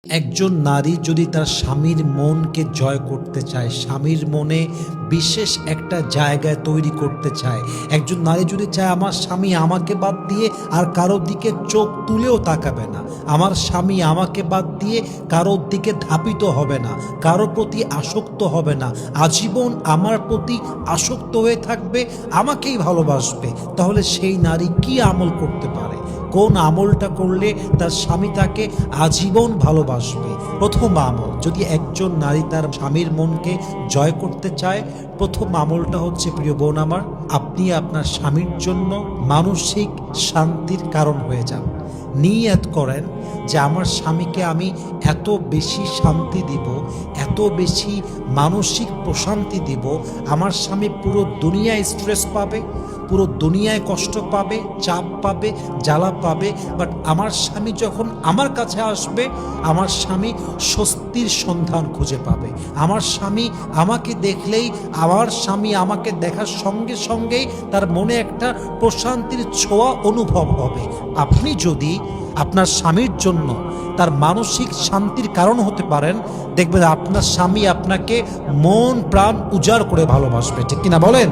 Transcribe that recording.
একজন নারী যদি তার স্বামীর মনকে জয় করতে চায়, স্বামীর মনে বিশেষ একটা জায়গায় তৈরি করতে চায়, একজন নারী যদি চায় আমার স্বামী আমাকে বাদ দিয়ে আর কারোর দিকে চোখ তুলেও তাকাবে না, আমার স্বামী আমাকে বাদ দিয়ে কারোর দিকে ধাপিত হবে না, কারোর প্রতি আসক্ত হবে না, আজীবন আমার প্রতি আসক্ত হয়ে থাকবে, আমাকেই ভালোবাসবে, তাহলে সেই নারী কি আমল করতে পারে? কোন আমলটা করলে তার স্বামী তাকে আজীবন ভালোবাসবে? প্রথম আমল, যদি একজন নারী তার স্বামীর মনকে জয় করতে চায়, প্রথম আমলটা হচ্ছে, প্রিয় বোন আমার, আপনি আপনার স্বামীর জন্য মানসিক শান্তির কারণ হয়ে যান। নিয়ত করেন যে আমার স্বামীকে আমি এত বেশি শান্তি দিব, এত বেশি মানসিক প্রশান্তি দিব, আমার স্বামী পুরো দুনিয়ায় স্ট্রেস পাবে, পুরো দুনিয়ায় কষ্ট পাবে, চাপ পাবে, জ্বালা পাবে, বাট আমার স্বামী যখন আমার কাছে আসবে, আমার স্বামী স্বস্তির সন্ধান খুঁজে পাবে। আমার স্বামী আমাকে দেখলেই, আমার স্বামী আমাকে দেখার সঙ্গে সঙ্গেই তার মনে একটা প্রশান্তির ছোঁয়া অনুভব হবে। আপনি যদি আপনার স্বামীর জন্য তার মানসিক শান্তির কারণ হতে পারেন, দেখবেন আপনার স্বামী আপনাকে মন প্রাণ উজাড় করে ভালোবাসবে। ঠিক কিনা বলেন?